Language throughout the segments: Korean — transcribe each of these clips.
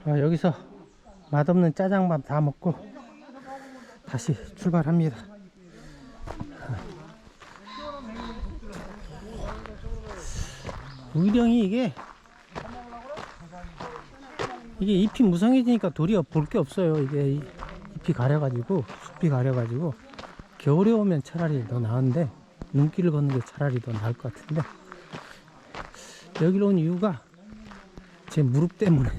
여기서 맛없는 짜장밥 다 먹고 다시 출발합니다. 우령이 이게 잎이 무성해지니까 도리어 볼 게 없어요. 이게 잎이 가려가지고 숲이 가려가지고 겨울에 오면 차라리 더 나은데 눈길을 걷는 게 차라리 더 나을 것 같은데, 여기로 온 이유가 제 무릎 때문에.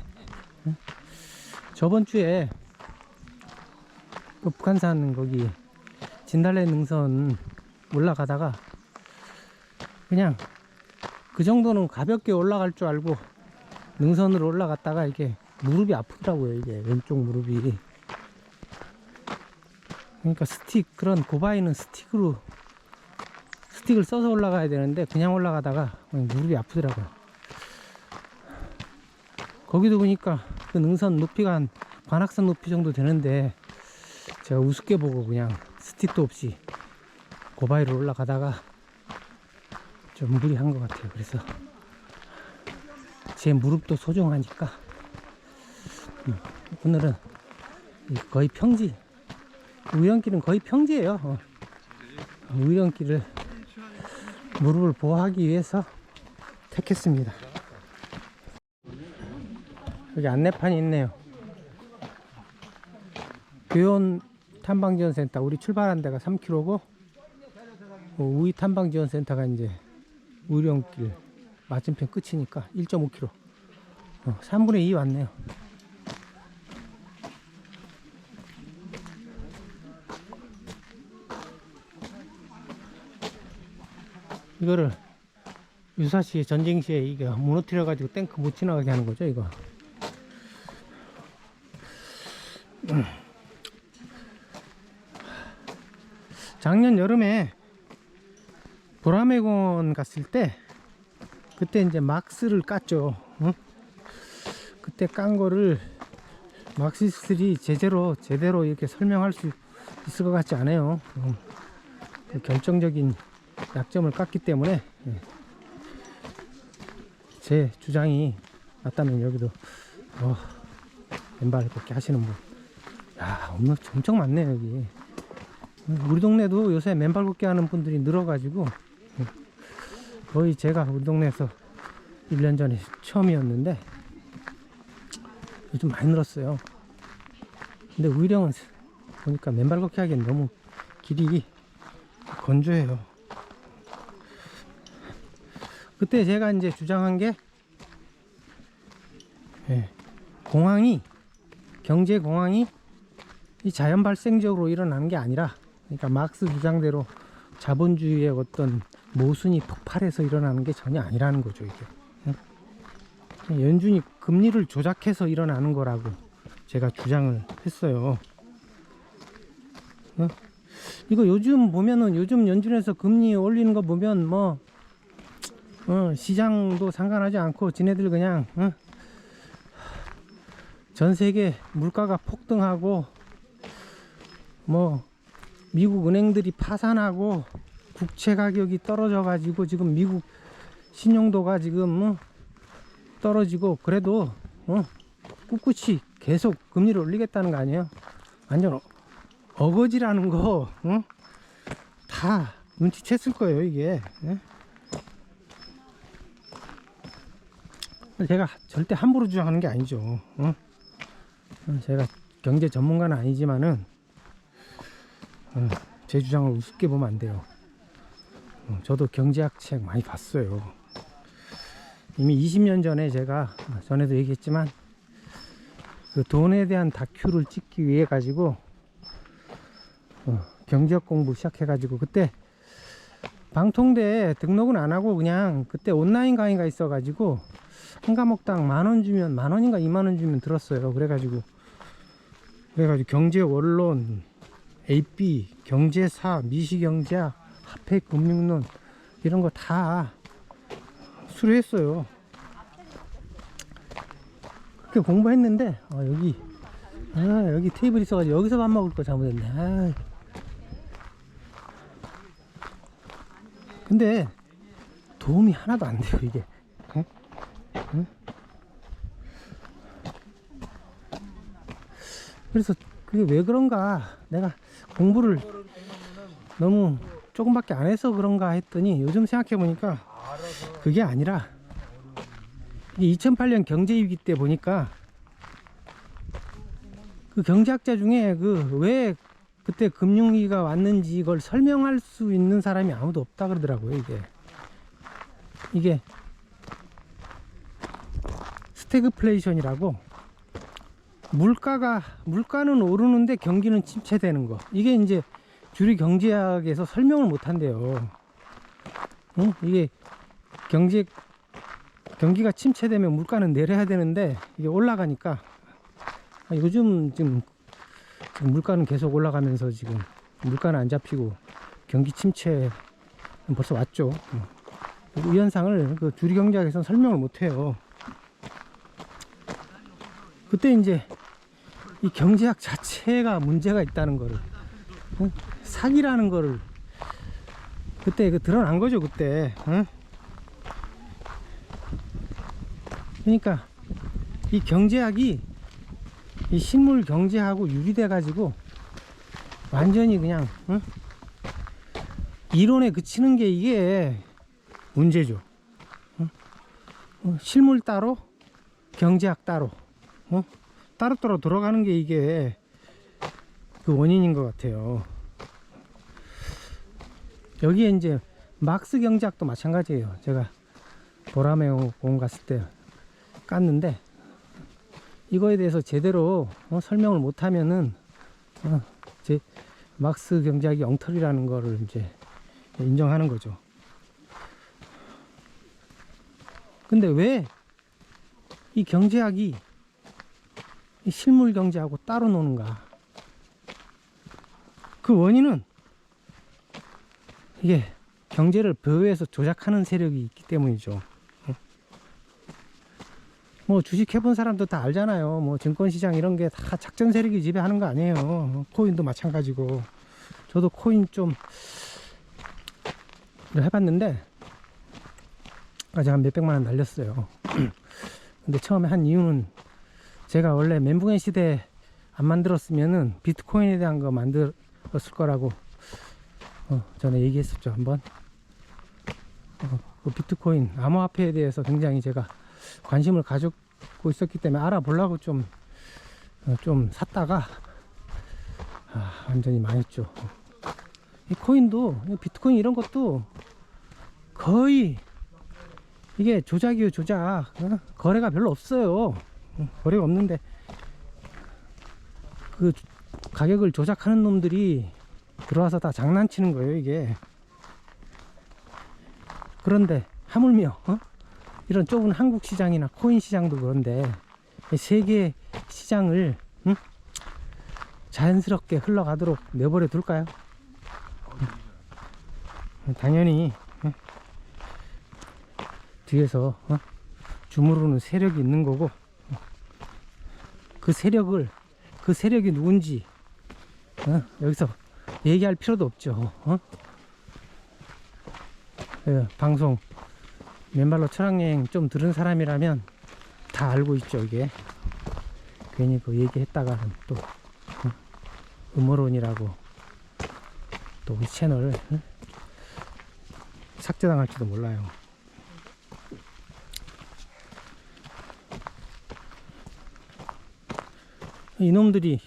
저번 주에 그 북한산 거기 진달래 능선 올라가다가 그냥 그 정도는 가볍게 올라갈 줄 알고 능선으로 올라갔다가 이게 무릎이 아프더라고요. 이게 왼쪽 무릎이. 그러니까 그런 고바위는 스틱을 써서 올라가야 되는데 그냥 올라가다가 무릎이 아프더라고요. 거기도 보니까 그 능선 높이가 한 관악산 높이 정도 되는데 제가 우습게 보고 그냥 스틱도 없이 고바위로 올라가다가 좀 무리한 것 같아요. 그래서 제 무릎도 소중하니까 오늘은 거의 평지, 우연길은 거의 평지예요. 우연길을 무릎을 보호하기 위해서 택했습니다. 여기 안내판이 있네요. 교원 탐방지원센터, 우리 출발한 데가 3km고 우이 탐방지원센터가 이제 우령길 맞은편 끝이니까 1.5km, 3분의 2 왔네요. 이거를 유사시에 전쟁시에 이게 무너뜨려 가지고 탱크 못 지나가게 하는 거죠, 이거. 작년 여름에 보라매공원 갔을 때 그때 이제 막스를 깠죠. 그때 깐 거를 막시스들이 제대로 이렇게 설명할 수 있을 것 같지 않아요. 그 결정적인 약점을 깠기 때문에 제 주장이 맞다면 여기도 맨발 걷기 하시는 분, 야, 엄청 많네요. 여기 우리 동네도 요새 맨발 걷기 하는 분들이 늘어가지고 거의 제가 우리 동네에서 1년 전에 처음이었는데 요즘 많이 늘었어요. 근데 우령은 보니까 맨발 걷기 하기엔 너무 길이 건조해요. 그때 제가 이제 주장한 게 경제 공황이 이 자연 발생적으로 일어나는 게 아니라, 그러니까 막스 주장대로 자본주의의 어떤 모순이 폭발해서 일어나는 게 전혀 아니라는 거죠. 이게 연준이 금리를 조작해서 일어나는 거라고 제가 주장을 했어요. 이거 요즘 보면은, 요즘 연준에서 금리 올리는 거 보면 뭐 시장도 상관하지 않고 지네들 그냥 전 세계 물가가 폭등하고 뭐 미국 은행들이 파산하고 국채 가격이 떨어져 가지고 지금 미국 신용도가 지금 떨어지고, 그래도 꿋꿋이 계속 금리를 올리겠다는 거 아니에요? 완전 어거지라는 거 다 눈치챘을 거예요, 이게. 제가 절대 함부로 주장하는 게 아니죠. 제가 경제 전문가는 아니지만은 제 주장을 우습게 보면 안 돼요. 저도 경제학 책 많이 봤어요. 이미 20년 전에 제가 전에도 얘기했지만 그 돈에 대한 다큐를 찍기 위해 가지고 경제학 공부 시작해 가지고, 그때 방통대에 등록은 안 하고 그냥 그때 온라인 강의가 있어 가지고 한 과목당 10,000원 주면, 10,000원인가 20,000원 주면 들었어요. 그래가지고 경제 원론, AP, 경제사, 미시경제학, 화폐 금융론 이런 거 다 수료했어요. 그렇게 공부했는데 여기 테이블 있어가지고 여기서 밥 먹을 거 잘못했네. 근데 도움이 하나도 안 돼요, 이게. 그래서 그게 왜 그런가, 내가 공부를 너무 조금밖에 안 해서 그런가 했더니 요즘 생각해 보니까 그게 아니라 2008년 경제위기 때 보니까 그 경제학자 중에 그 왜 그때 금융위기가 왔는지 이걸 설명할 수 있는 사람이 아무도 없다 그러더라고요. 이게 스태그플레이션이라고, 물가는 오르는데 경기는 침체되는 거. 이게 이제 주류 경제학에서 설명을 못 한대요. 응? 이게 경기가 침체되면 물가는 내려야 되는데 이게 올라가니까, 요즘 지금 물가는 계속 올라가면서 지금 물가는 안 잡히고 경기 침체 벌써 왔죠. 이 현상을 그 주류 경제학에서는 설명을 못 해요. 그때 이제 이 경제학 자체가 문제가 있다는 거를, 사기라는 거를 그때 드러난 거죠, 그때. 그러니까 이 경제학이 이 실물 경제하고 유리돼 가지고 완전히 그냥 이론에 그치는 게 이게 문제죠. 실물 따로 경제학 따로 따로따로 돌아가는 게 이게 그 원인인 것 같아요. 여기에 이제 막스 경제학도 마찬가지예요. 제가 보라매공 갔을 때 깠는데 이거에 대해서 제대로 설명을 못하면은 제 막스 경제학이 엉터리라는 거를 이제 인정하는 거죠. 근데 왜 이 경제학이 이 실물 경제하고 따로 노는가? 그 원인은 이게 경제를 배후에서 조작하는 세력이 있기 때문이죠. 뭐 주식 해본 사람도 다 알잖아요. 뭐 증권시장 이런 게 다 작전 세력이 지배하는 거 아니에요. 코인도 마찬가지고. 저도 코인 좀 해봤는데 아직 한 몇백만 원 날렸어요. 근데 처음에 한 이유는 제가 원래 멘붕의 시대 안 만들었으면은 비트코인에 대한 거 만들었을 거라고 전에 얘기했었죠, 한번. 그 비트코인 암호화폐에 대해서 굉장히 제가 관심을 가지고 있었기 때문에 알아보려고 좀 샀다가 완전히 망했죠. 이 코인도, 비트코인 이런 것도 거의 이게 조작이에요, 조작. 거래가 별로 없어요. 거래가 없는데 그 가격을 조작하는 놈들이 들어와서 다 장난치는 거예요, 이게. 그런데 하물며 이런 좁은 한국 시장이나 코인 시장도 그런데 세계 시장을 자연스럽게 흘러가도록 내버려 둘까요? 당연히 뒤에서 주무르는 세력이 있는 거고, 그 세력이 누군지 여기서 얘기할 필요도 없죠. 방송 맨발로 철학여행 좀 들은 사람이라면 다 알고 있죠. 이게 괜히 그 얘기했다가는 또 음모론이라고 또 우리 채널 삭제당할지도 몰라요. 이놈들이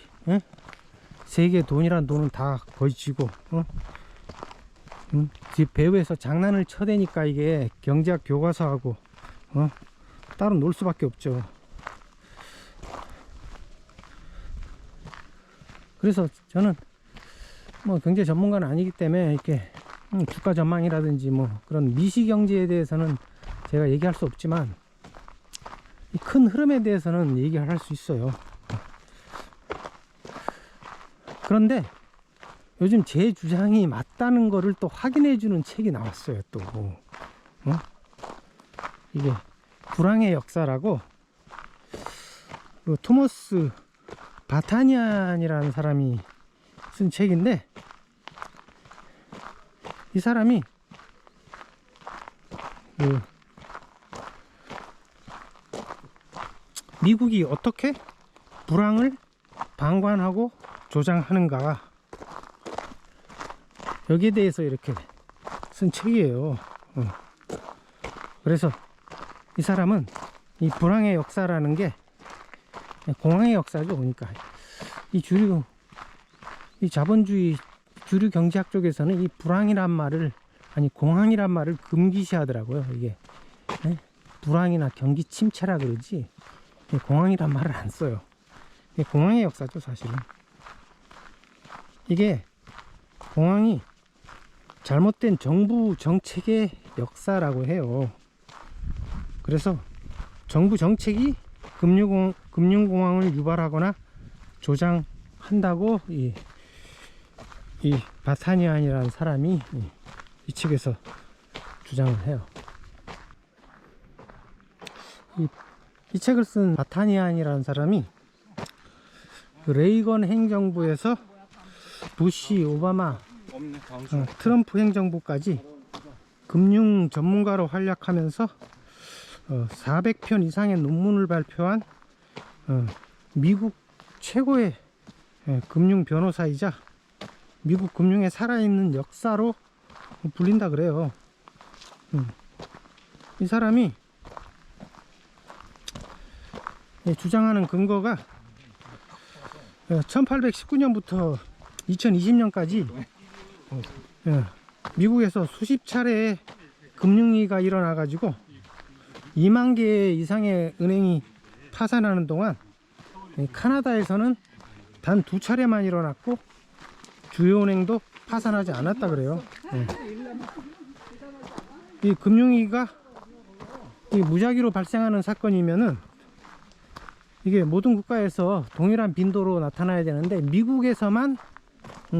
세계 돈이란 돈은 다 거의 쥐고 배후에서 장난을 쳐대니까 이게 경제학 교과서하고 따로 놀 수밖에 없죠. 그래서 저는 뭐 경제 전문가는 아니기 때문에 이렇게 주가 전망이라든지 뭐 그런 미시 경제에 대해서는 제가 얘기할 수 없지만 이 큰 흐름에 대해서는 얘기를 할 수 있어요. 그런데 요즘 제 주장이 맞다는 거를 또 확인해 주는 책이 나왔어요. 또 이게 불황의 역사라고, 그 토머스 바타니안이라는 사람이 쓴 책인데, 이 사람이 그 미국이 어떻게 불황을 방관하고 조장하는가, 여기에 대해서 이렇게 쓴 책이에요. 그래서 이 사람은 이 불황의 역사라는 게 공황의 역사죠. 그러니까 이 자본주의 주류 경제학 쪽에서는 이 불황이란 말을, 아니 공황이란 말을 금기시하더라고요. 이게 불황이나 경기 침체라 그러지 공황이란 말을 안 써요. 이게 공황의 역사죠. 사실은 이게 공황이 잘못된 정부 정책의 역사라고 해요. 그래서 정부 정책이 금융공황을 유발하거나 조장한다고 이 바타니안이라는 사람이 이 책에서 주장을 해요. 이 책을 쓴 바타니안이라는 사람이 그 레이건 행정부에서 부시, 오바마, 트럼프 행정부까지 금융 전문가로 활약하면서 400편 이상의 논문을 발표한 미국 최고의 금융 변호사이자 미국 금융의 살아있는 역사로 불린다 그래요. 이 사람이 주장하는 근거가 1819년부터 2020년까지 미국에서 수십 차례의 금융위기가 일어나 가지고 2만 개 이상의 은행이 파산하는 동안 카나다에서는 단 2차례만 일어났고 주요 은행도 파산하지 않았다 그래요. 이 금융위기가 무작위로 발생하는 사건이면은 이게 모든 국가에서 동일한 빈도로 나타나야 되는데 미국에서만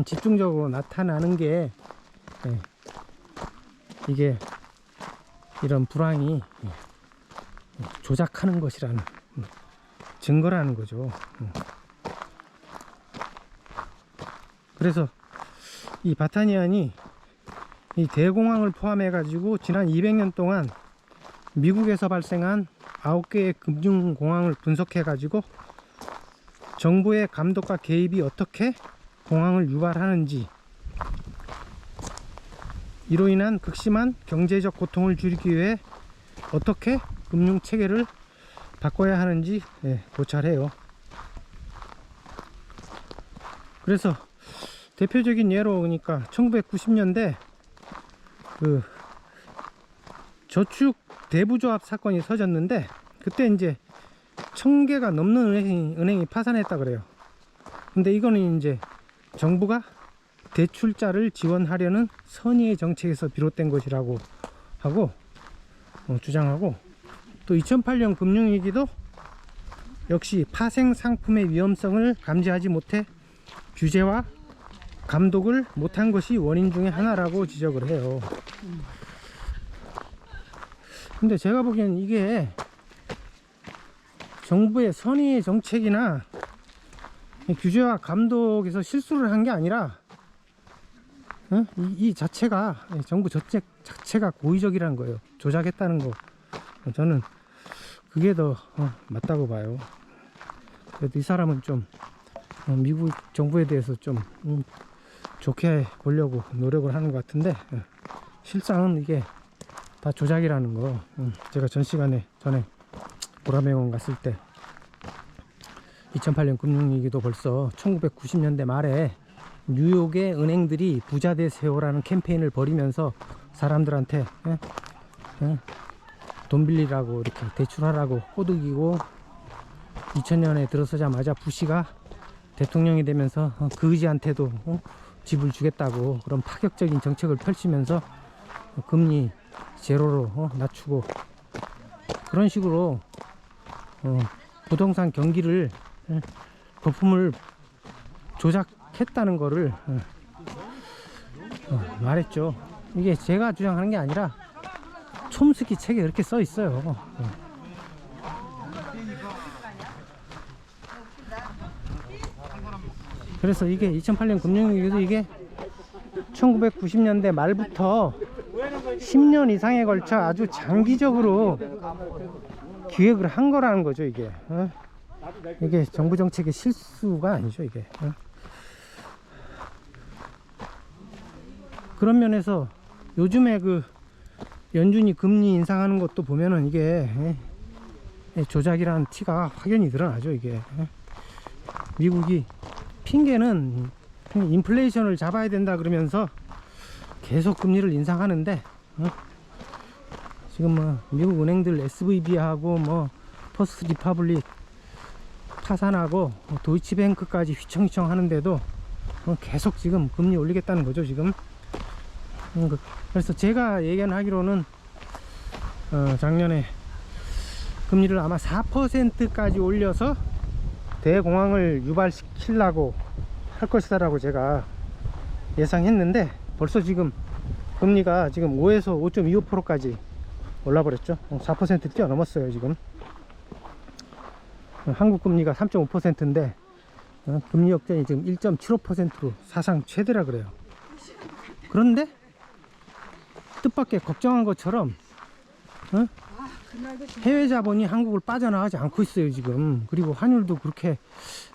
집중적으로 나타나는 게 이게 이런 불황이 조작하는 것이라는 증거라는 거죠. 그래서 이 바타니안이 이 대공황을 포함해 가지고 지난 200년 동안 미국에서 발생한 9개의 금융공황을 분석해 가지고 정부의 감독과 개입이 어떻게 공황을 유발하는지, 이로 인한 극심한 경제적 고통을 줄이기 위해 어떻게 금융체계를 바꿔야 하는지 고찰해요. 그래서 대표적인 예로 그러니까 1990년대 그 저축 대부조합 사건이 터졌는데 그때 이제 1000개가 넘는 은행이 파산했다 그래요. 근데 이거는 이제 정부가 대출자를 지원하려는 선의의 정책에서 비롯된 것이라고 하고 주장하고, 또 2008년 금융위기도 역시 파생 상품의 위험성을 감지하지 못해 규제와 감독을 못한 것이 원인 중에 하나라고 지적을 해요. 근데 제가 보기엔 이게 정부의 선의의 정책이나 규제와 감독에서 실수를 한 게 아니라 이 자체가, 정부 정책 자체가 고의적이라는 거예요. 조작했다는 거. 저는 그게 더 맞다고 봐요. 그래도 이 사람은 좀 미국 정부에 대해서 좀 좋게 보려고 노력을 하는 것 같은데 실상은 이게 다 조작이라는 거. 제가 전에 보라매원 갔을 때 2008년 금융위기도 벌써 1990년대 말에 뉴욕의 은행들이 부자 되세요라는 캠페인을 벌이면서 사람들한테 돈 빌리라고 이렇게 대출하라고 꼬드기고, 2000년에 들어서자마자 부시가 대통령이 되면서 그지한테도 집을 주겠다고 그런 파격적인 정책을 펼치면서 금리 제로로 낮추고, 그런 식으로 부동산 경기를 거품을 조작했다는 거를 말했죠. 이게 제가 주장하는 게 아니라 촘스키 책에 그렇게 써 있어요. 그래서 이게 2008년 금융위기도 이게 1990년대 말부터 10년 이상에 걸쳐 아주 장기적으로 기획을 한 거라는 거죠. 이게 이게 정부 정책의 실수가 아니죠, 이게. 그런 면에서 요즘에 그 연준이 금리 인상하는 것도 보면은 이게 조작이라는 티가 확연히 드러나죠, 이게. 미국이 핑계는 인플레이션을 잡아야 된다 그러면서 계속 금리를 인상하는데, 지금 뭐 미국 은행들 SVB하고 뭐 퍼스트 리퍼블릭 파산하고 도이치뱅크까지 휘청휘청 하는데도 계속 지금 금리 올리겠다는 거죠, 지금. 그래서 제가 예견하기로는 작년에 금리를 아마 4%까지 올려서 대공황을 유발시키려고 할 것이다 라고 제가 예상했는데, 벌써 지금 금리가 지금 5에서 5.25%까지 올라버렸죠. 4% 뛰어넘었어요 지금. 한국 금리가 3.5%인데 금리 역전이 지금 1.75%로 사상 최대라 그래요. 그런데 뜻밖의 걱정한 것처럼 해외 자본이 한국을 빠져나가지 않고 있어요 지금. 그리고 환율도 그렇게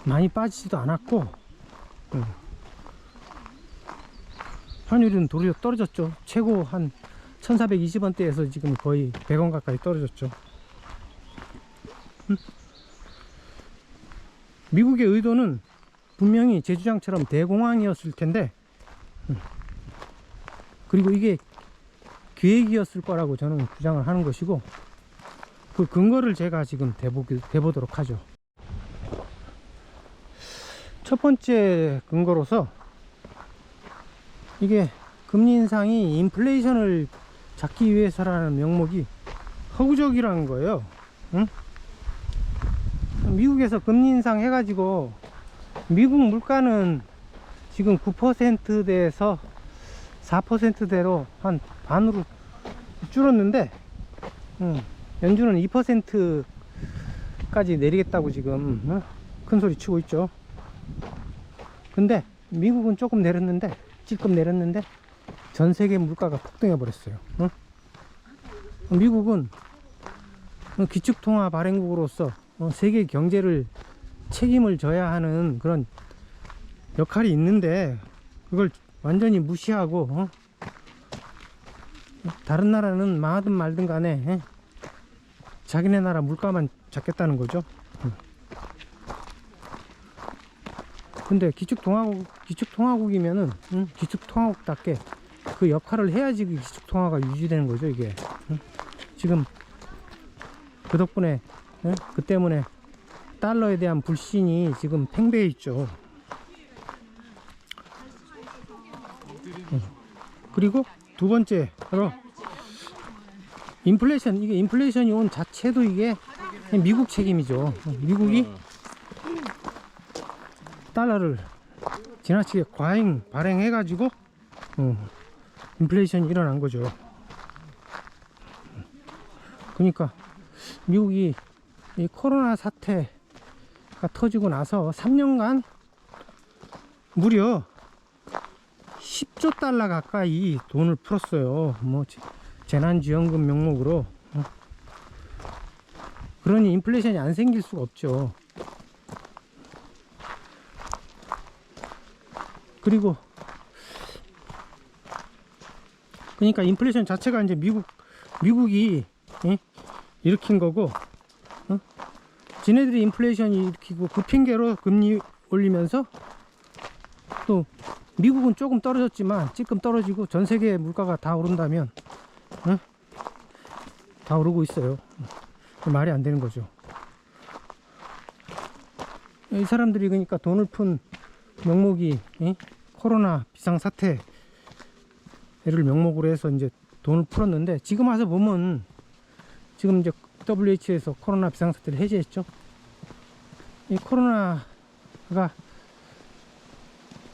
많이 빠지지도 않았고, 환율은 도리어 떨어졌죠. 최고 한 1420원대에서 지금 거의 100원 가까이 떨어졌죠. 미국의 의도는 분명히 제 주장처럼 대공황이었을 텐데, 그리고 이게 계획이었을 거라고 저는 주장을 하는 것이고, 그 근거를 제가 지금 대보도록 하죠. 첫 번째 근거로서 이게 금리 인상이 인플레이션을 잡기 위해서라는 명목이 허구적이라는 거예요. 미국에서 금리 인상 해가지고 미국 물가는 지금 9%대에서 4%대로 한 반으로 줄었는데, 연준은 2%까지 내리겠다고 지금 큰 소리 치고 있죠. 근데 미국은 조금 내렸는데, 찔끔 내렸는데 전 세계 물가가 폭등해 버렸어요. 미국은 기축통화 발행국으로서 세계 경제를 책임을 져야 하는 그런 역할이 있는데, 그걸 완전히 무시하고 다른 나라는 망하든 말든 간에 자기네 나라 물가만 잡겠다는 거죠. 근데 기축통화국이면은 기축통화국답게 그 역할을 해야지 그 기축통화가 유지되는 거죠, 이게. 지금 그 덕분에 그 때문에 달러에 대한 불신이 지금 팽배해 있죠. 그리고 두 번째, 바로 인플레이션. 이게 인플레이션이 온 자체도 이게 미국 책임이죠. 미국이 달러를 지나치게 과잉 발행해 가지고 인플레이션이 일어난 거죠. 그러니까 미국이 이 코로나 사태가 터지고 나서 3년간 무려 10조 달러 가까이 돈을 풀었어요. 뭐 재난지원금 명목으로. 그러니 인플레이션이 안 생길 수가 없죠. 그리고 그러니까 인플레이션 자체가 이제 미국이 일으킨 거고, 지네들이 인플레이션이 일으키고 그 핑계로 금리 올리면서, 또 미국은 조금 떨어졌지만 찔끔 떨어지고 전 세계 물가가 다 오른다면 다 오르고 있어요. 말이 안 되는 거죠. 이 사람들이 그러니까 돈을 푼 명목이 코로나 비상사태를 명목으로 해서 이제 돈을 풀었는데, 지금 와서 보면 지금 이제 WHO에서 코로나 비상사태를 해제했죠. 이 코로나가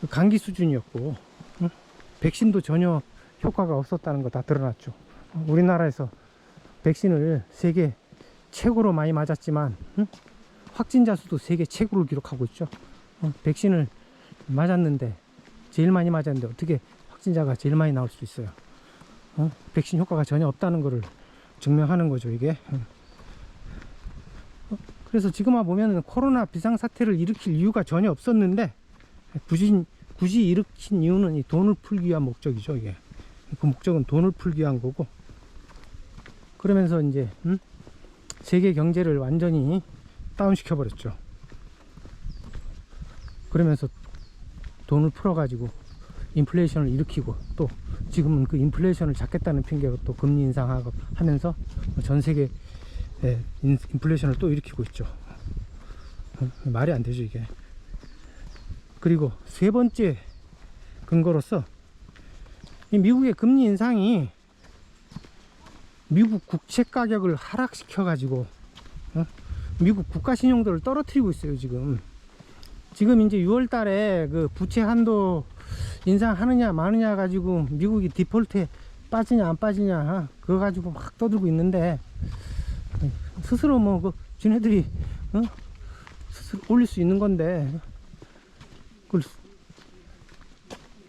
감기 수준이었고, 백신도 전혀 효과가 없었다는 거 다 드러났죠. 우리나라에서 백신을 세계 최고로 많이 맞았지만 확진자 수도 세계 최고를 기록하고 있죠. 백신을 맞았는데, 제일 많이 맞았는데 어떻게 확진자가 제일 많이 나올 수 있어요? 백신 효과가 전혀 없다는 것을 증명하는 거죠, 이게. 그래서 지금 보면 코로나 비상사태를 일으킬 이유가 전혀 없었는데 굳이 일으킨 이유는 이 돈을 풀기 위한 목적이죠. 이게 그 목적은 돈을 풀기 위한 거고, 그러면서 이제 세계 경제를 완전히 다운시켜 버렸죠. 그러면서 돈을 풀어 가지고 인플레이션을 일으키고, 또 지금은 그 인플레이션을 잡겠다는 핑계로 또 금리 인상하고 하면서 전 세계 인플레이션을 또 일으키고 있죠. 말이 안 되죠 이게. 그리고 세 번째 근거로서 이 미국의 금리 인상이 미국 국채 가격을 하락시켜 가지고 미국 국가 신용도를 떨어뜨리고 있어요. 지금 이제 6월 달에 그 부채 한도 인상하느냐 마느냐 가지고 미국이 디폴트에 빠지냐 안 빠지냐 그거 가지고 막 떠들고 있는데, 스스로 뭐 지네들이 스스로 올릴 수 있는 건데 그걸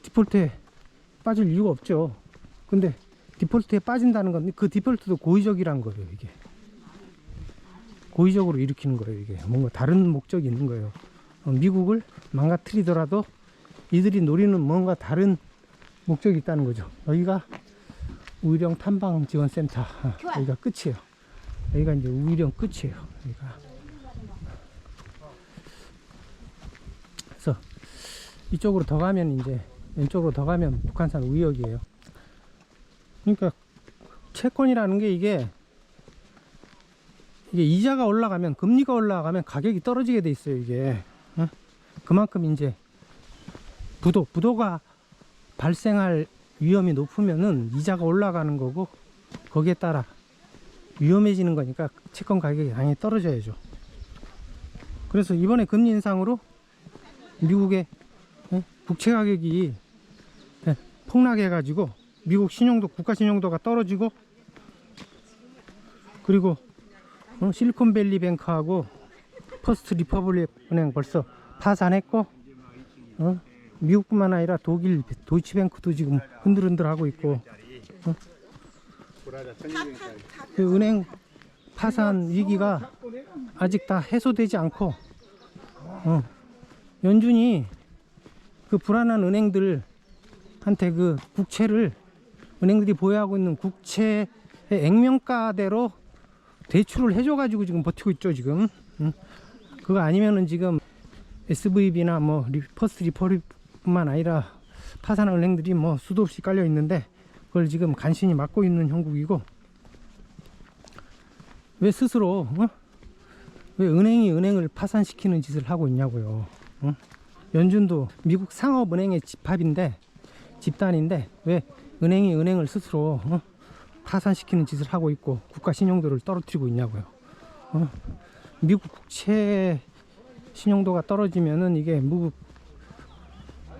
디폴트에 빠질 이유가 없죠. 근데 디폴트에 빠진다는 건 그 디폴트도 고의적이란 거예요. 이게 고의적으로 일으키는 거예요. 이게 뭔가 다른 목적이 있는 거예요. 미국을 망가뜨리더라도 이들이 노리는 뭔가 다른 목적이 있다는 거죠. 여기가 우일영 탐방지원센터, 여기가 끝이에요. 여기가 이제 우일영 끝이에요. 여기가. 그래서 이쪽으로 더 가면, 이제 왼쪽으로 더 가면 북한산 우이역이에요. 그러니까 채권이라는 게 이게 이자가 올라가면, 금리가 올라가면 가격이 떨어지게 돼 있어요. 이게 그만큼 이제 부도가 발생할 위험이 높으면은 이자가 올라가는 거고, 거기에 따라 위험해지는 거니까 채권 가격이 당연히 떨어져야죠. 그래서 이번에 금리 인상으로 미국의 국채 가격이 폭락해 가지고 미국 신용도, 국가 신용도가 떨어지고, 그리고 실리콘밸리 뱅크하고 퍼스트 리퍼블릭 은행 벌써 파산했고, 미국뿐만 아니라 독일 도이치뱅크도 지금 흔들흔들 하고 있고, 그 은행 파산 위기가 아직 다 해소되지 않고, 연준이 그 불안한 은행들한테 그 국채를, 은행들이 보유하고 있는 국채의 액면가대로 대출을 해줘가지고 지금 버티고 있죠. 지금 그거 아니면은 지금 SVB나 뭐 퍼스트 리퍼블릭뿐만 아니라 파산한 은행들이 뭐 수도 없이 깔려 있는데, 그걸 지금 간신히 막고 있는 형국이고, 왜 스스로 왜 은행이 은행을 파산시키는 짓을 하고 있냐고요. 연준도 미국 상업은행의 집단인데 왜 은행이 은행을 스스로 파산시키는 짓을 하고 있고 국가 신용도를 떨어뜨리고 있냐고요. 미국 국채 신용도가 떨어지면은 이게 미국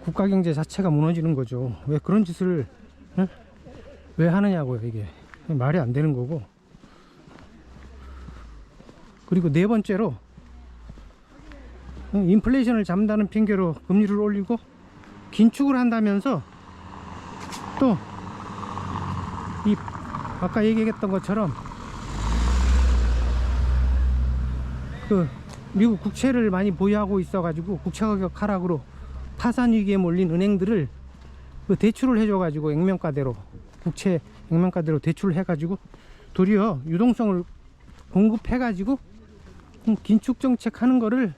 국가 경제 자체가 무너지는 거죠. 왜 그런 짓을 왜 하느냐고요. 이게 말이 안 되는 거고. 그리고 네 번째로 인플레이션을 잡는다는 핑계로 금리를 올리고 긴축을 한다면서, 또 이 아까 얘기했던 것처럼 그 미국 국채를 많이 보유하고 있어 가지고 국채 가격 하락으로 파산 위기에 몰린 은행들을 그 대출을 해줘 가지고 액면가대로, 국채 액면가대로 대출을 해 가지고 도리어 유동성을 공급해 가지고 긴축 정책 하는 거를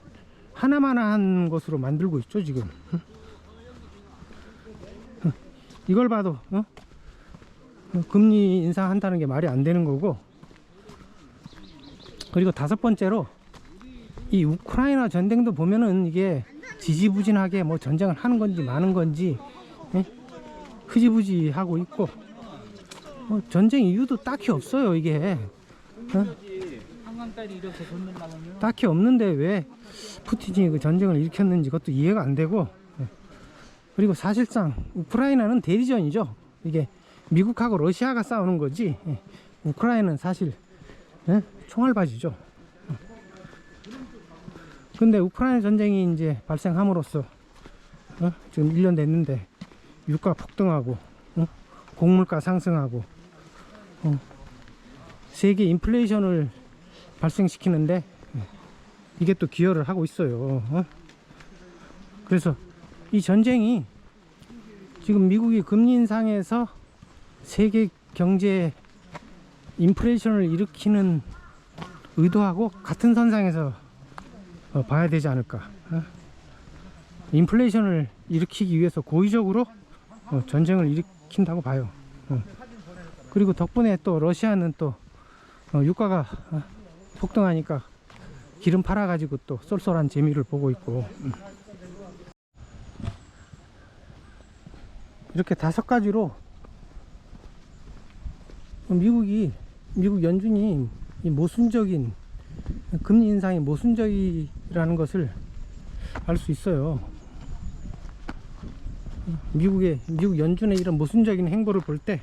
하나만한 것으로 만들고 있죠 지금. 이걸 봐도 금리 인상한다는 게 말이 안 되는 거고. 그리고 다섯 번째로 이 우크라이나 전쟁도 보면은 이게 지지부진하게 뭐 전쟁을 하는 건지 마는 건지 흐지부지 하고 있고, 전쟁 이유도 딱히 없어요. 이게 딱히 없는데 왜 푸틴이 그 전쟁을 일으켰는지 그것도 이해가 안 되고. 그리고 사실상 우크라이나는 대리전이죠. 이게 미국하고 러시아가 싸우는 거지, 우크라이나는 사실 총알바지죠. 근데 우크라이나 전쟁이 이제 발생함으로써 지금 1년 됐는데 유가 폭등하고 곡물가 상승하고 세계 인플레이션을 발생시키는데 이게 또 기여를 하고 있어요. 그래서 이 전쟁이 지금 미국이 금리 인상에서 세계 경제 인플레이션을 일으키는 의도하고 같은 선상에서 봐야 되지 않을까. 인플레이션을 일으키기 위해서 고의적으로 전쟁을 일으킨다고 봐요. 그리고 덕분에 또 러시아는 또 유가가 폭등하니까 기름 팔아가지고 또 쏠쏠한 재미를 보고 있고. 이렇게 5가지로 미국 연준이 이 모순적인 금리 인상이 모순적이라는 것을 알 수 있어요. 미국 연준의 이런 모순적인 행보를 볼 때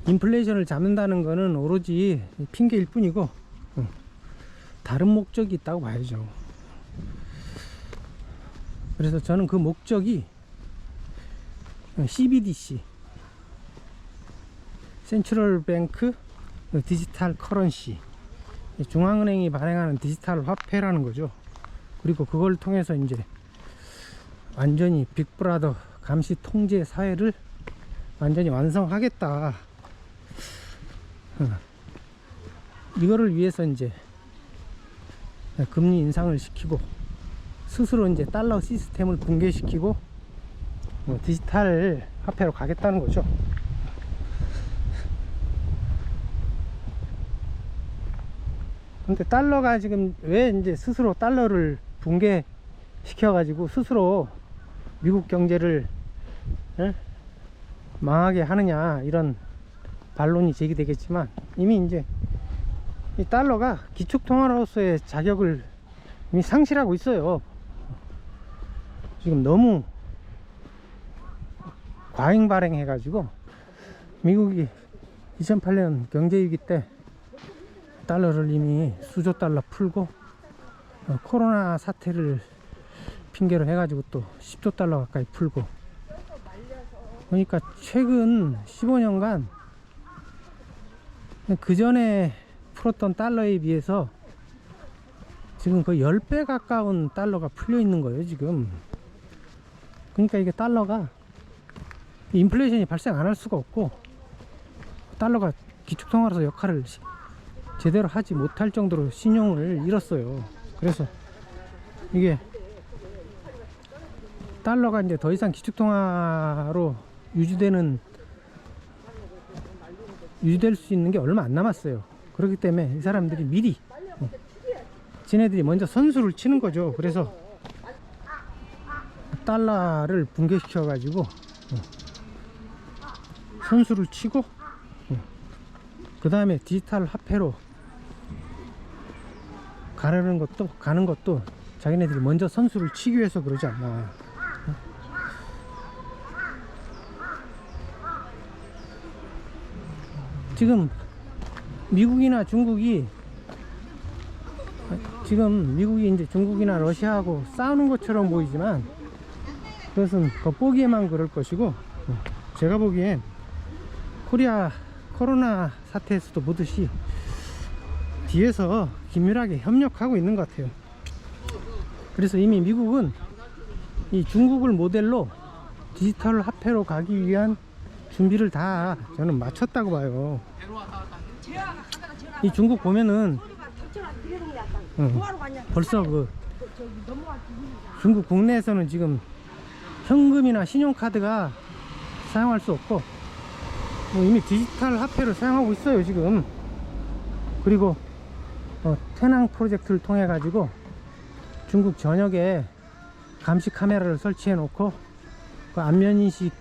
인플레이션을 잡는다는 것은 오로지 핑계일 뿐이고 다른 목적이 있다고 봐야죠. 그래서 저는 그 목적이 CBDC, 센트럴 뱅크 디지털 커런시, 중앙은행이 발행하는 디지털 화폐라는 거죠. 그리고 그걸 통해서 이제 완전히 빅브라더 감시 통제 사회를 완전히 완성하겠다. 이거를 위해서 이제 금리 인상을 시키고 스스로 이제 달러 시스템을 붕괴시키고 디지털 화폐로 가겠다는 거죠. 근데 달러가 지금 왜 이제 스스로 달러를 붕괴시켜 가지고 스스로 미국 경제를 망하게 하느냐, 이런 반론이 제기되겠지만 이미 이제 이 달러가 기축통화로서의 자격을 이미 상실하고 있어요. 지금 너무 과잉 발행해 가지고 미국이 2008년 경제위기 때 달러를 이미 수조 달러 풀고 코로나 사태를 핑계로 해가지고 또 10조 달러 가까이 풀고, 그러니까 최근 15년간 그 전에 풀었던 달러에 비해서 지금 거의 10배 가까운 달러가 풀려 있는 거예요 지금. 그러니까 이게 달러가 인플레이션이 발생 안 할 수가 없고 달러가 기축통화로서 역할을 제대로 하지 못할 정도로 신용을 잃었어요. 그래서 이게 달러가 이제 더 이상 기축통화로 유지될 수 있는 게 얼마 안 남았어요. 그렇기 때문에 이 사람들이 미리 지네들이 먼저 선수를 치는 거죠. 그래서 달러를 붕괴시켜 가지고 선수를 치고 그 다음에 디지털 화폐로 가는 것도 자기네들이 먼저 선수를 치기 위해서 그러지 않나. 지금 미국이나 중국이 이제 중국이나 러시아하고 싸우는 것처럼 보이지만 그것은 겉보기에만 그럴 것이고, 제가 보기엔 코로나 사태에서도 보듯이 뒤에서 긴밀하게 협력하고 있는 것 같아요. 그래서 이미 미국은 이 중국을 모델로 디지털 화폐로 가기 위한 준비를 다 저는 마쳤다고 봐요. 이 중국 보면은 벌써 중국 국내에서는 지금 현금이나 신용카드가 사용할 수 없고 이미 디지털 화폐를 사용하고 있어요 지금. 그리고 태낭 프로젝트를 통해 가지고 중국 전역에 감시 카메라를 설치해 놓고 그 안면인식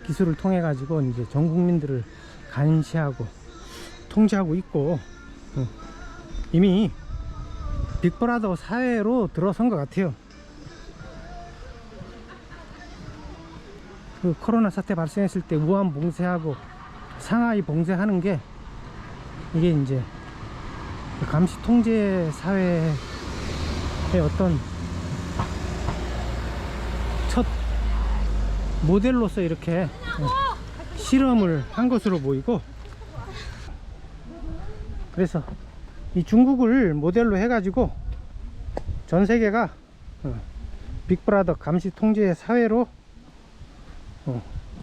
기술을 통해 가지고 이제 전 국민들을 감시하고 통제하고 있고 이미 빅브라더 사회로 들어선 것 같아요. 그 코로나 사태 발생했을 때 우한 봉쇄하고 상하이 봉쇄하는 게 이게 이제 그 감시 통제 사회의 어떤 첫 모델로서 이렇게 실험을 한 것으로 보이고, 그래서 이 중국을 모델로 해가지고 전 세계가 빅브라더 감시 통제 사회로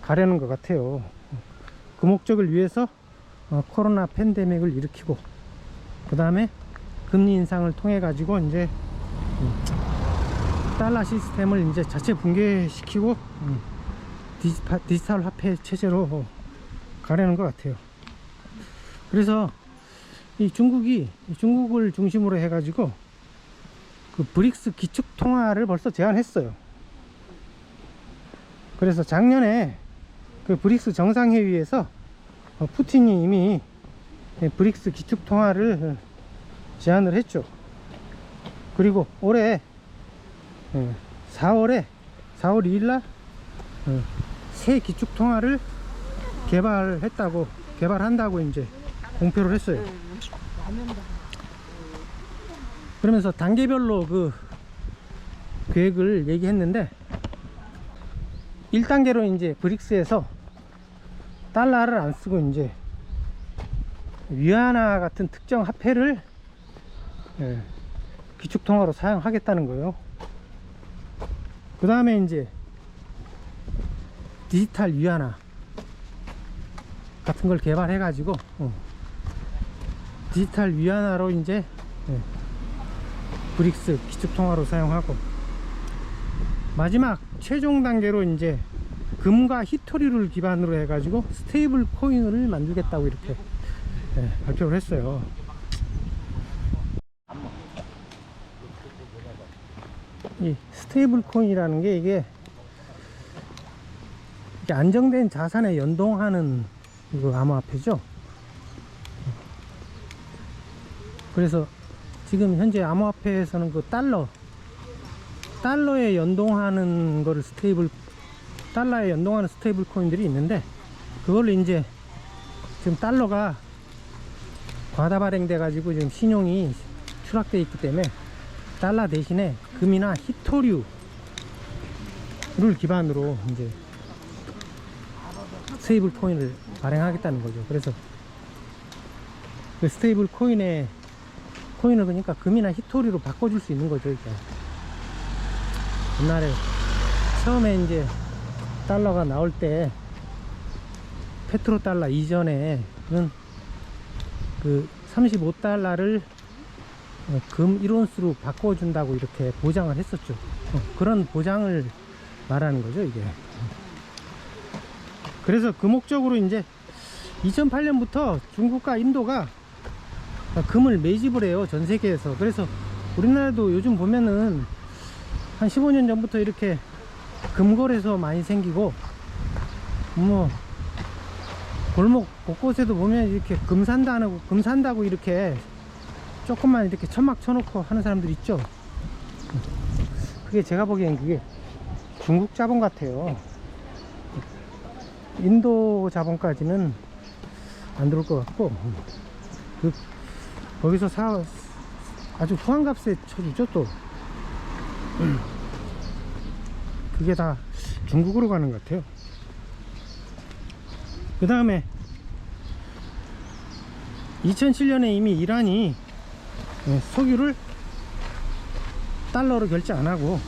가려는 것 같아요. 그 목적을 위해서 코로나 팬데믹을 일으키고, 그 다음에 금리 인상을 통해 가지고 이제 달러 시스템을 이제 자체 붕괴시키고 디지털 화폐 체제로 가려는 것 같아요. 그래서 이 중국을 중심으로 해 가지고 그 브릭스 기축 통화를 벌써 제안했어요. 그래서 작년에 그 브릭스 정상회의에서 푸틴이 이미 브릭스 기축 통화를 제안을 했죠. 그리고 올해 4월 2일날 새 기축 통화를 개발한다고 이제 공표를 했어요. 그러면서 단계별로 그 계획을 얘기했는데, 1단계로 이제 브릭스에서 달러를 안 쓰고 이제 위안화 같은 특정 화폐를 기축통화로 사용하겠다는 거예요. 그 다음에 이제 디지털 위안화 같은 걸 개발해 가지고 디지털 위안화로 이제 브릭스 기축통화로 사용하고, 마지막 최종 단계로 이제 금과 히토리를 기반으로 해 가지고 스테이블 코인을 만들겠다고 이렇게 발표를 했어요. 이 스테이블 코인이라는 게 이게 안정된 자산에 연동하는 그 암호화폐죠. 그래서 지금 현재 암호화폐에서는 그 달러에 연동하는 거를 달러에 연동하는 스테이블 코인들이 있는데, 그걸로 이제 지금 달러가 과다 발행돼 가지고 지금 신용이 추락돼 있기 때문에 달러 대신에 금이나 히토류를 기반으로 이제 스테이블 코인을 발행하겠다는 거죠. 그래서 그 스테이블 코인을 그러니까 금이나 히토리로 바꿔줄 수 있는 거죠. 이게 옛날에 처음에 이제 달러가 나올 때 페트로 달러 이전에는 그 35달러를 금 1온스로 바꿔준다고 이렇게 보장을 했었죠. 그런 보장을 말하는 거죠, 이게. 그래서 그 목적으로 이제 2008년부터 중국과 인도가 금을 매집을 해요, 전 세계에서. 그래서 우리나라도 요즘 보면은 한 15년 전부터 이렇게 금거래소 많이 생기고, 뭐 골목 곳곳에도 보면 이렇게 금 산다고 이렇게 조금만 이렇게 천막 쳐놓고 하는 사람들 있죠. 그게 제가 보기엔 그게 중국 자본 같아요. 인도 자본까지는 안 들어올 것 같고, 거기서 아주 후한값에 쳐주죠. 또 그게 다 중국으로 가는 것 같아요. 그 다음에 2007년에 이미 이란이 석유를 달러로 결제 안 하고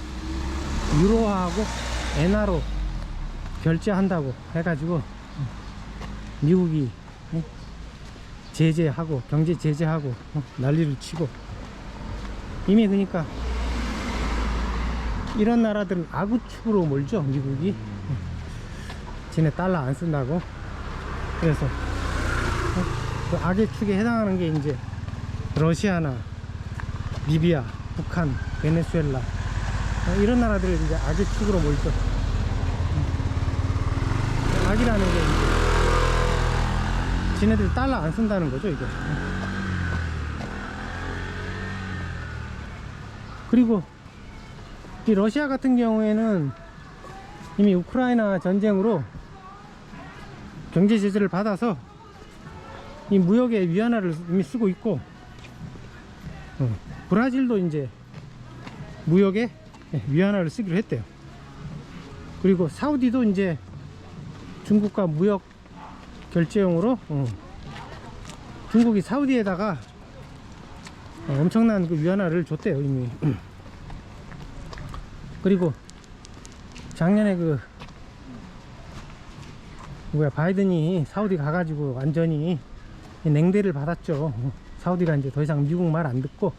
유로화하고 엔화로 결제한다고 해가지고 미국이 제재하고 경제 제재하고 난리를 치고, 이미 그러니까 이런 나라들은 악우축으로 몰죠. 미국이 지네 달러 안 쓴다고. 그래서 그 악의 축에 해당하는 게 이제 러시아나 리비아, 북한, 베네수엘라 이런 나라들을 이제 악의 축으로 몰죠. 악이라는 게 이제 지네들 달러 안 쓴다는 거죠, 이게. 그리고 이 러시아 같은 경우에는 이미 우크라이나 전쟁으로 경제 제재를 받아서 이 무역의 위안화를 이미 쓰고 있고, 브라질도 이제 무역에 위안화를 쓰기로 했대요. 그리고 사우디도 이제 중국과 무역 결제용으로 중국이 사우디에다가 엄청난 그 위안화를 줬대요, 이미. 그리고 작년에 바이든이 사우디 가가지고 완전히 냉대를 받았죠. 사우디가 이제 더 이상 미국 말 안 듣고,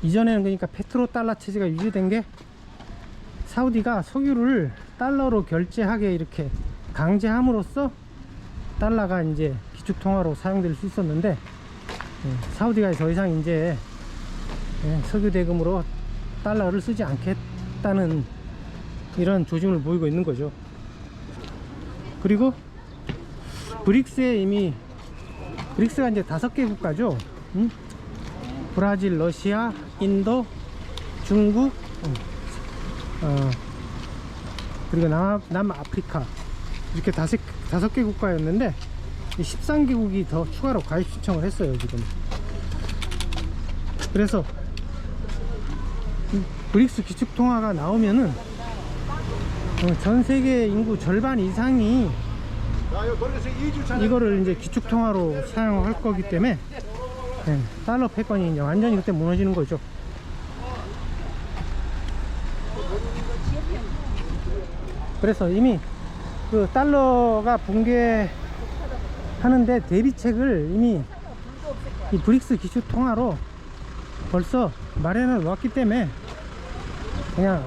이전에는 그러니까 페트로 달러 체제가 유지된 게 사우디가 석유를 달러로 결제하게 이렇게 강제함으로써 달러가 이제 기축통화로 사용될 수 있었는데, 사우디가 더 이상 이제 석유 대금으로 달러를 쓰지 않겠다는 이런 조짐을 보이고 있는 거죠. 그리고 브릭스에 이미, 브릭스가 이제 5개 국가죠. 브라질, 러시아, 인도, 중국, 그리고 남아프리카, 이렇게 5개 국가였는데 13개국이 더 추가로 가입 신청을 했어요 지금. 그래서 브릭스 기축통화가 나오면은 전 세계 인구 절반 이상이 이거를 이제 기축통화로 사용할 거기 때문에 달러 패권이 이제 완전히 그때 무너지는 거죠. 그래서 이미 그 달러가 붕괴하는데 대비책을 이미 이 브릭스 기축통화로 벌써 마련해 놓았기 때문에 그냥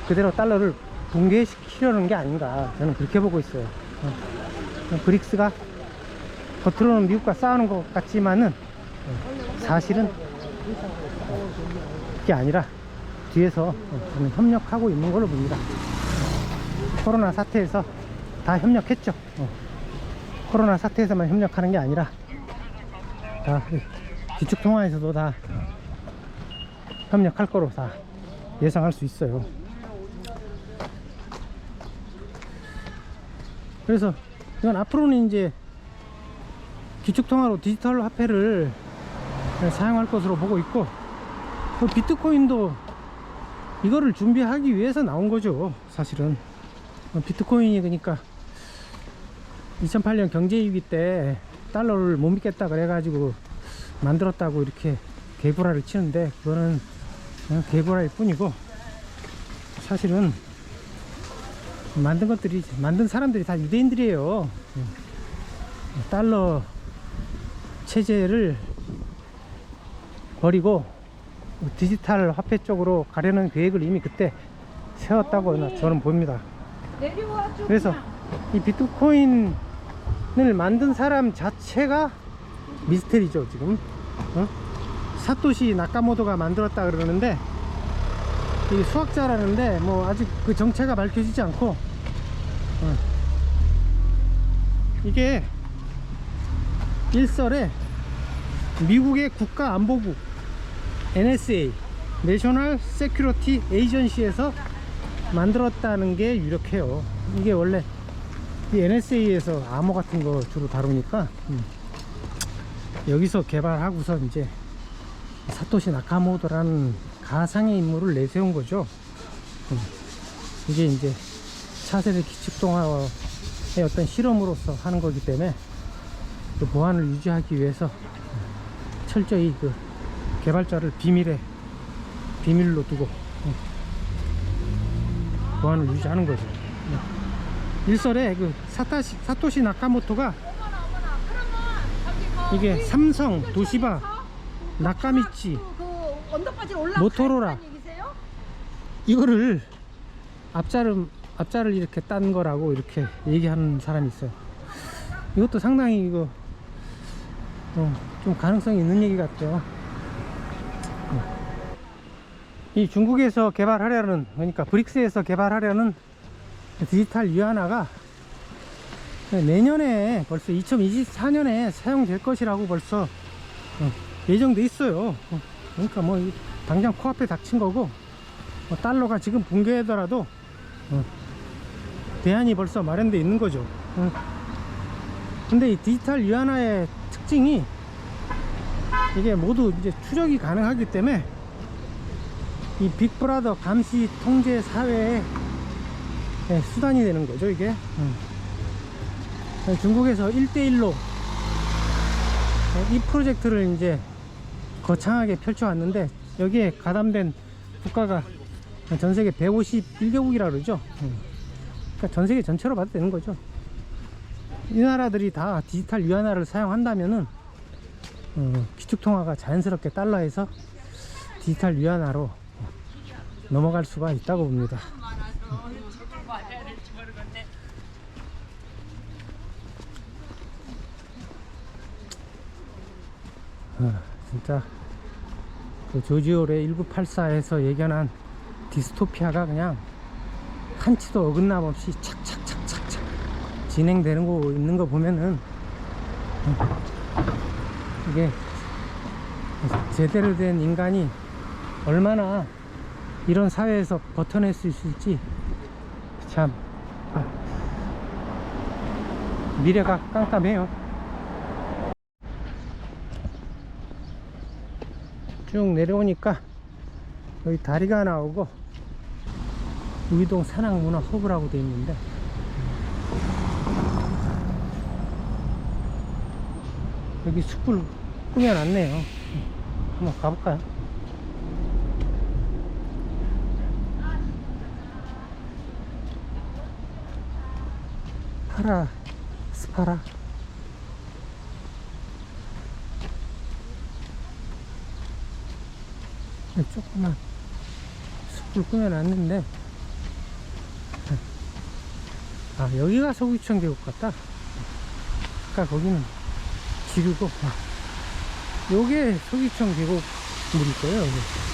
그대로 달러를 붕괴시키려는 게 아닌가, 저는 그렇게 보고 있어요. 브릭스가 겉으로는 미국과 싸우는 것 같지만은 사실은 그게 아니라 뒤에서 저는 협력하고 있는 걸로 봅니다. 코로나 사태에서 다 협력했죠. 코로나 사태에서만 협력하는 게 아니라 다 기축통화에서도 다 협력할 거로 다 예상할 수 있어요. 그래서 이건 앞으로는 이제 기축통화로 디지털 화폐를 사용할 것으로 보고 있고, 또 비트코인도 이거를 준비하기 위해서 나온 거죠 사실은. 비트코인이 그러니까 2008년 경제위기 때 달러를 못 믿겠다 그래가지고 만들었다고 이렇게 개구라를 치는데, 그거는 그냥 개구라일 뿐이고, 사실은 만든 사람들이 다 유대인들이에요. 달러 체제를 버리고 디지털 화폐 쪽으로 가려는 계획을 이미 그때 세웠다고 저는 봅니다. 그래서 이 비트코인을 만든 사람 자체가 미스테리죠 지금. 사토시 나카모토가 만들었다 그러는데, 이 수학자라는데 뭐 아직 그 정체가 밝혀지지 않고, 이게 일설에 미국의 국가안보국 NSA 내셔널 세큐리티 에이전시에서 만들었다는 게 유력해요. 이게 원래 이 NSA에서 암호 같은 거 주로 다루니까 여기서 개발하고서 이제 사토시 나카모토라는 가상의 인물을 내세운 거죠. 이게 이제 차세대 기축통화의 어떤 실험으로서 하는 거기 때문에 그 보안을 유지하기 위해서 철저히 그 개발자를 비밀로 두고 보안을 유지하는 거죠. 일설에 그 사토시 나카모토가 이게 삼성, 도시바, 나카미치, 모토로라 이거를 앞자를 이렇게 딴 거라고 이렇게 얘기하는 사람이 있어요. 이것도 상당히 이거 좀 가능성이 있는 얘기 같죠. 이 중국에서 개발하려는, 그러니까 브릭스에서 개발하려는 디지털 위안화가 내년에 벌써 2024년에 사용될 것이라고 벌써 예정돼 있어요. 그러니까 뭐 당장 코앞에 닥친 거고, 달러가 지금 붕괴하더라도 대안이 벌써 마련돼 있는 거죠. 근데 이 디지털 위안화의 특징이 이게 모두 이제 추적이 가능하기 때문에 이 빅브라더 감시 통제 사회의 수단이 되는 거죠 이게. 중국에서 1대1로 이 프로젝트를 이제 거창하게 펼쳐왔는데, 여기에 가담된 국가가 전세계 151개국이라 그러죠. 그러니까 전세계 전체로 봐도 되는 거죠. 이 나라들이 다 디지털 위안화를 사용한다면은 기축통화가 자연스럽게 달러에서 디지털 위안화로 넘어갈 수가 있다고 봅니다. 진짜 그 조지 오웰의 1984에서 예견한 디스토피아가 그냥 한치도 어긋남 없이 착착착착착 진행되는 거 있는 거 보면은 이게 제대로 된 인간이 얼마나 이런 사회에서 버텨낼 수 있을지 참 미래가 깜깜해요. 쭉 내려오니까 여기 다리가 나오고 우이동 산악문화 허브라고 되어 있는데 여기 숲을 꾸며놨네요. 한번 가볼까요? 파라 스파라 조그만 숲을 꾸며놨는데 여기가 서귀천 계곡 같다. 아까 거기는 지르고 요게 서귀천 계곡 물일 거예요. 여기.